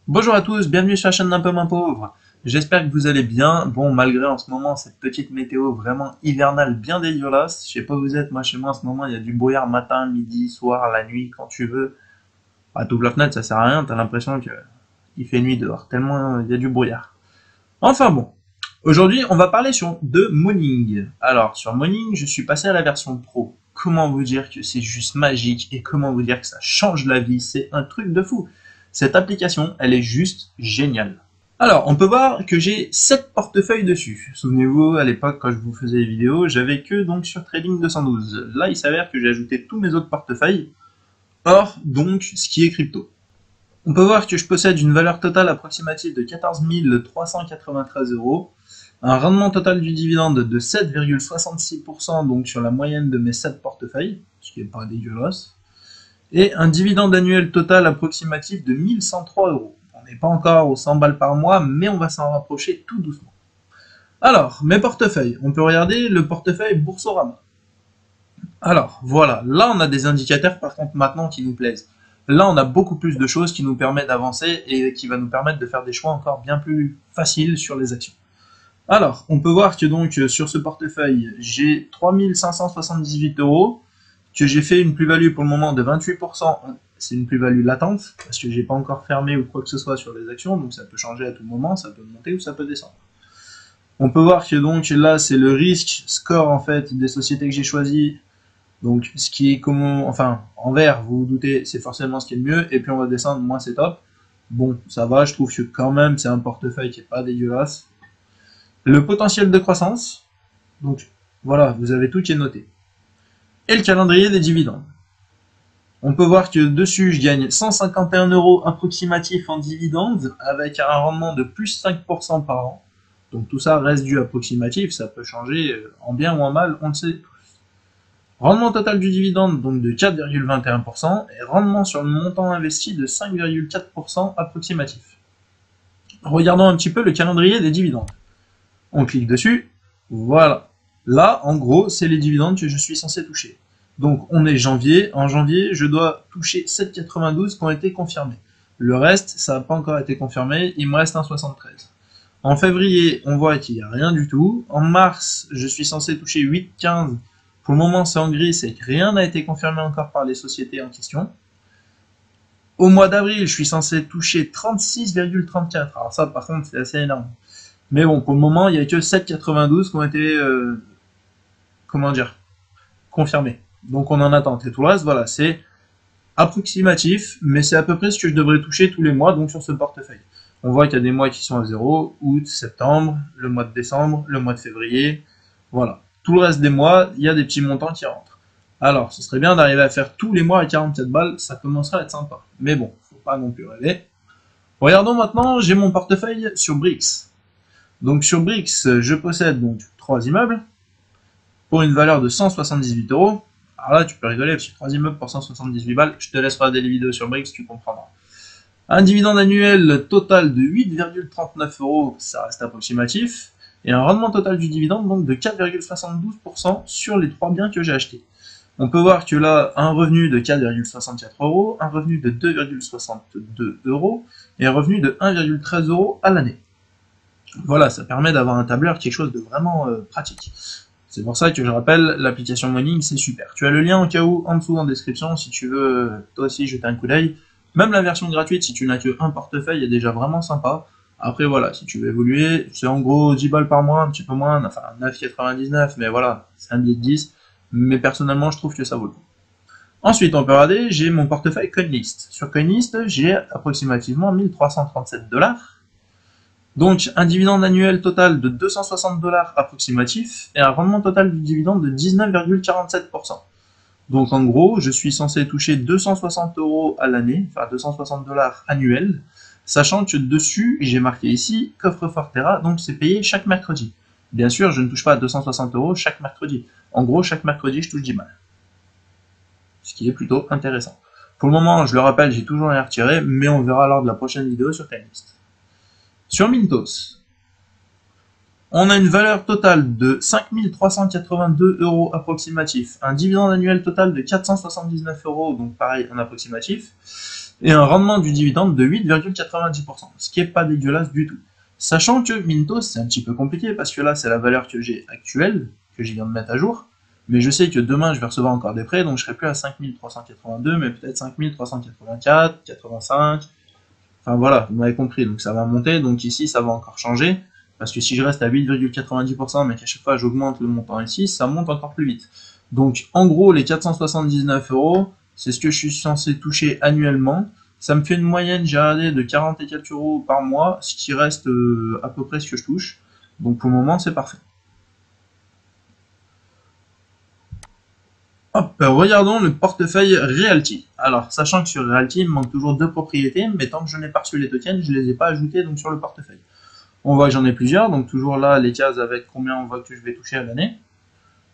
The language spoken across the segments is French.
Bonjour à tous, bienvenue sur la chaîne d'un peu moins pauvre. J'espère que vous allez bien. Bon, malgré en ce moment cette petite météo vraiment hivernale bien dégueulasse, je sais pas où vous êtes, moi chez moi en ce moment il y a du brouillard matin, midi, soir, la nuit, quand tu veux. Ah, t'ouvres la fenêtre, ça sert à rien, t'as l'impression que il fait nuit dehors, tellement il y a du brouillard. Enfin bon, aujourd'hui on va parler de Morning. Alors sur Morning, je suis passé à la version pro. Comment vous dire que c'est juste magique et comment vous dire que ça change la vie, c'est un truc de fou. Cette application, elle est juste géniale. Alors, on peut voir que j'ai 7 portefeuilles dessus. Souvenez-vous, à l'époque, quand je vous faisais les vidéos, j'avais que donc sur Trading 212. Là, il s'avère que j'ai ajouté tous mes autres portefeuilles, hors donc ce qui est crypto. On peut voir que je possède une valeur totale approximative de 14 393 euros, un rendement total du dividende de 7,66% donc sur la moyenne de mes 7 portefeuilles, ce qui est pas dégueulasse, et un dividende annuel total approximatif de 1103 euros. On n'est pas encore aux 100 balles par mois, mais on va s'en rapprocher tout doucement. Alors, mes portefeuilles. On peut regarder le portefeuille Boursorama. Alors, voilà. Là, on a des indicateurs, par contre, maintenant qui nous plaisent. Là, on a beaucoup plus de choses qui nous permettent d'avancer et qui va nous permettre de faire des choix encore bien plus faciles sur les actions. Alors, on peut voir que donc sur ce portefeuille, j'ai 3578 euros, que j'ai fait une plus-value pour le moment de 28%. C'est une plus-value latente, parce que j'ai pas encore fermé ou quoi que ce soit sur les actions, donc ça peut changer à tout moment, ça peut monter ou ça peut descendre. On peut voir que donc là, c'est le risque score en fait des sociétés que j'ai choisies. Donc ce qui est comment, enfin en vert, vous vous doutez, c'est forcément ce qui est le mieux. Et puis on va descendre, moins c'est top. Bon, ça va, je trouve que quand même c'est un portefeuille qui est pas dégueulasse. Le potentiel de croissance, donc voilà, vous avez tout qui est noté. Et le calendrier des dividendes. On peut voir que dessus, je gagne 151 euros approximatifs en dividendes avec un rendement de plus 5% par an. Donc tout ça reste du approximatif, ça peut changer en bien ou en mal, on le sait tous. Rendement total du dividende donc de 4,21% et rendement sur le montant investi de 5,4% approximatif. Regardons un petit peu le calendrier des dividendes. On clique dessus, voilà. Là, en gros, c'est les dividendes que je suis censé toucher. Donc, on est janvier. En janvier, je dois toucher 7,92 qui ont été confirmés. Le reste, ça n'a pas encore été confirmé. Il me reste un 73. En février, on voit qu'il n'y a rien du tout. En mars, je suis censé toucher 8,15. Pour le moment, c'est en gris, c'est que rien n'a été confirmé encore par les sociétés en question. Au mois d'avril, je suis censé toucher 36,34. Alors ça, par contre, c'est assez énorme. Mais bon, pour le moment, il n'y a que 7,92 qui ont été, comment dire, confirmés. Donc on en attend. Et tout le reste, voilà, c'est approximatif, mais c'est à peu près ce que je devrais toucher tous les mois, donc sur ce portefeuille. On voit qu'il y a des mois qui sont à 0, août, septembre, le mois de décembre, le mois de février, voilà. Tout le reste des mois, il y a des petits montants qui rentrent. Alors, ce serait bien d'arriver à faire tous les mois à 47 balles, ça commencerait à être sympa. Mais bon, faut pas non plus rêver. Regardons maintenant, j'ai mon portefeuille sur Brix. Donc sur Brix, je possède donc 3 immeubles pour une valeur de 178 euros. Alors là, tu peux rigoler, parce que 3 immeubles pour 178 balles, je te laisse regarder les vidéos sur Brix, tu comprendras. Un dividende annuel total de 8,39 euros, ça reste approximatif, et un rendement total du dividende donc de 4,72% sur les 3 biens que j'ai achetés. On peut voir que là, un revenu de 4,64 euros, un revenu de 2,62 euros, et un revenu de 1,13 euros à l'année. Voilà, ça permet d'avoir un tableur, quelque chose de vraiment pratique. C'est pour ça que je rappelle, l'application Morning, c'est super. Tu as le lien au cas où en dessous en description si tu veux toi aussi jeter un coup d'œil. Même la version gratuite, si tu n'as que un portefeuille, est déjà vraiment sympa. Après voilà, si tu veux évoluer, c'est en gros 10 balles par mois, un petit peu moins, enfin 9,99, mais voilà, c'est un billet de 10. Mais personnellement, je trouve que ça vaut le coup. Ensuite, on peut regarder, j'ai mon portefeuille CoinList. Sur CoinList, j'ai approximativement 1337 dollars. Donc un dividende annuel total de 260 dollars approximatif et un rendement total du dividende de 19,47%. Donc en gros, je suis censé toucher 260 euros à l'année, enfin 260 dollars annuels, sachant que dessus, j'ai marqué ici coffre-fort Terra, donc c'est payé chaque mercredi. Bien sûr, je ne touche pas à 260 euros chaque mercredi. En gros, chaque mercredi, je touche 10 balles. Ce qui est plutôt intéressant. Pour le moment, je le rappelle, j'ai toujours rien retiré, mais on verra lors de la prochaine vidéo sur CoinList. Sur Mintos, on a une valeur totale de 5 382 euros approximatif, un dividende annuel total de 479 euros, donc pareil en approximatif, et un rendement du dividende de 8,90%, ce qui est pas dégueulasse du tout. Sachant que Mintos, c'est un petit peu compliqué, parce que là, c'est la valeur que j'ai actuelle, que je viens de mettre à jour, mais je sais que demain, je vais recevoir encore des prêts, donc je serai plus à 5382, mais peut-être 5384, 85, enfin voilà, vous m'avez compris, donc ça va monter, donc ici, ça va encore changer, parce que si je reste à 8,90%, mais qu'à chaque fois, j'augmente le montant ici, ça monte encore plus vite. Donc, en gros, les 479 euros, c'est ce que je suis censé toucher annuellement. Ça me fait une moyenne, j'ai regardé, de 40 et quelques euros par mois, ce qui reste à peu près ce que je touche. Donc pour le moment, c'est parfait. Hop, regardons le portefeuille Realty. Alors, sachant que sur Realty, il me manque toujours 2 propriétés, mais tant que je n'ai pas reçu les tokens, je ne les ai pas ajoutés donc, sur le portefeuille. On voit que j'en ai plusieurs, donc toujours là, les cases avec combien on voit que je vais toucher à l'année.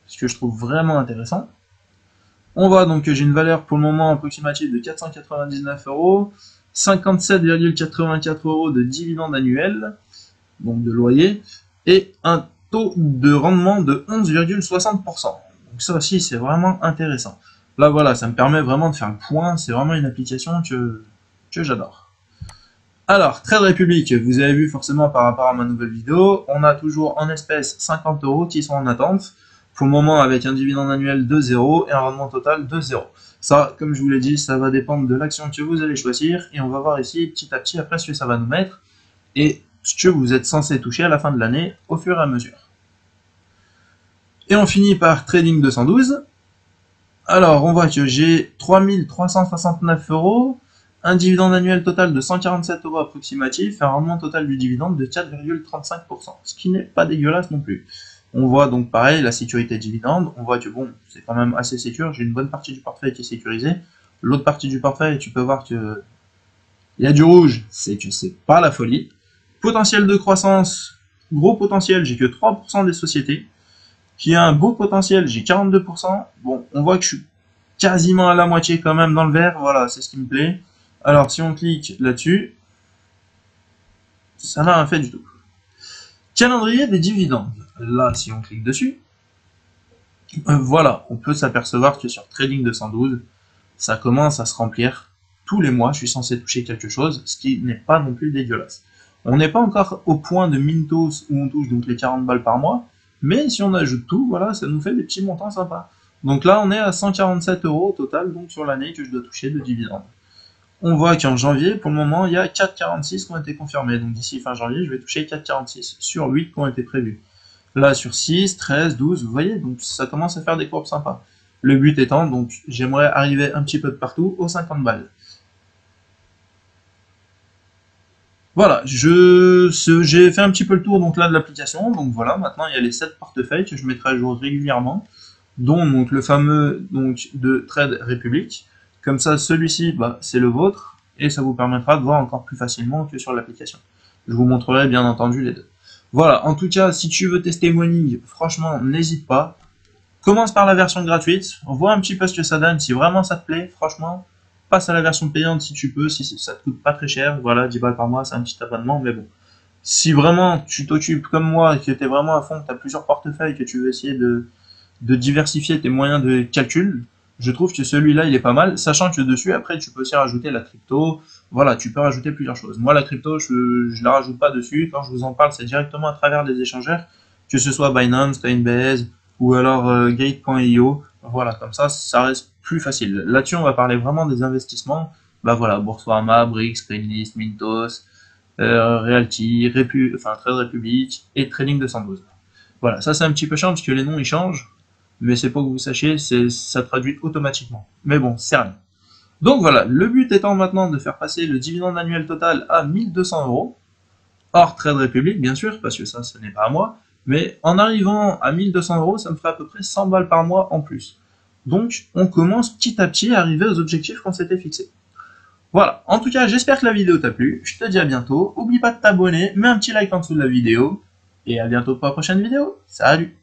Ce que je trouve vraiment intéressant. On voit donc que j'ai une valeur pour le moment approximative de 499 euros, 57,84 euros de dividende annuel, donc de loyer, et un taux de rendement de 11,60%. Donc ça aussi, c'est vraiment intéressant. Là, voilà, ça me permet vraiment de faire le point. C'est vraiment une application que j'adore. Alors, Trade Republic, vous avez vu forcément par rapport à ma nouvelle vidéo, on a toujours en espèces 50 euros qui sont en attente. Pour le moment, avec un dividende annuel de 0 et un rendement total de 0. Ça, comme je vous l'ai dit, ça va dépendre de l'action que vous allez choisir. Et on va voir ici, petit à petit, après ce que ça va nous mettre. Et ce que vous êtes censé toucher à la fin de l'année, au fur et à mesure. Et on finit par Trading 212. Alors, on voit que j'ai 3369 euros, un dividende annuel total de 147 euros approximatif, et un rendement total du dividende de 4,35%, ce qui n'est pas dégueulasse non plus. On voit donc pareil la sécurité dividende, on voit que bon, c'est quand même assez sécure, j'ai une bonne partie du portefeuille qui est sécurisée, l'autre partie du portefeuille, tu peux voir que il y a du rouge, c'est que c'est pas la folie. Potentiel de croissance, gros potentiel, j'ai que 3% des sociétés, qui a un beau potentiel, j'ai 42%, bon, on voit que je suis quasiment à la moitié quand même dans le vert, voilà, c'est ce qui me plaît. Alors si on clique là-dessus, ça n'a rien fait du tout. Calendrier des dividendes. Là, si on clique dessus, voilà, on peut s'apercevoir que sur Trading 212, ça commence à se remplir. Tous les mois, je suis censé toucher quelque chose, ce qui n'est pas non plus dégueulasse. On n'est pas encore au point de Mintos où on touche donc les 40 balles par mois, mais si on ajoute tout, voilà, ça nous fait des petits montants sympas. Donc là, on est à 147 euros au total donc sur l'année que je dois toucher de dividendes. On voit qu'en janvier, pour le moment, il y a 4,46 qui ont été confirmés. Donc d'ici fin janvier, je vais toucher 4,46 sur 8 qui ont été prévus. Là, sur 6, 13, 12, vous voyez, donc ça commence à faire des courbes sympas. Le but étant, donc, j'aimerais arriver un petit peu de partout aux 50 balles. Voilà, j'ai fait un petit peu le tour donc là de l'application. Donc voilà, maintenant il y a les 7 portefeuilles que je mettrai à jour régulièrement, dont donc le fameux donc de Trade Republic. Comme ça, celui-ci, bah, c'est le vôtre, et ça vous permettra de voir encore plus facilement que sur l'application. Je vous montrerai bien entendu les deux. Voilà, en tout cas, si tu veux tester Moning, franchement, n'hésite pas. Commence par la version gratuite, vois un petit peu ce que ça donne, si vraiment ça te plaît, franchement, passe à la version payante si tu peux, si ça te coûte pas très cher, voilà, 10 balles par mois, c'est un petit abonnement, mais bon. Si vraiment tu t'occupes comme moi et que tu es vraiment à fond, que tu as plusieurs portefeuilles, que tu veux essayer de diversifier tes moyens de calcul, je trouve que celui-là il est pas mal, sachant que dessus après tu peux aussi rajouter la crypto, voilà, tu peux rajouter plusieurs choses. Moi la crypto je la rajoute pas dessus, quand je vous en parle c'est directement à travers les échangeurs, que ce soit Binance, Coinbase ou alors Gate.io, voilà, comme ça reste plus facile. Là-dessus on va parler vraiment des investissements, bah voilà, Boursorama, Brix, Greenlist, Mintos, Realty, Trade Republic et Trading 212. Voilà, ça c'est un petit peu chiant parce que les noms ils changent, mais c'est pas que vous sachiez, ça traduit automatiquement. Mais bon, c'est rien. Donc voilà, le but étant maintenant de faire passer le dividende annuel total à 1200 euros, hors Trade Republic bien sûr, parce que ça ce n'est pas à moi, mais en arrivant à 1200 euros, ça me ferait à peu près 100 balles par mois en plus. Donc on commence petit à petit à arriver aux objectifs qu'on s'était fixés. Voilà, en tout cas j'espère que la vidéo t'a plu, je te dis à bientôt, oublie pas de t'abonner, mets un petit like en dessous de la vidéo, et à bientôt pour la prochaine vidéo, salut!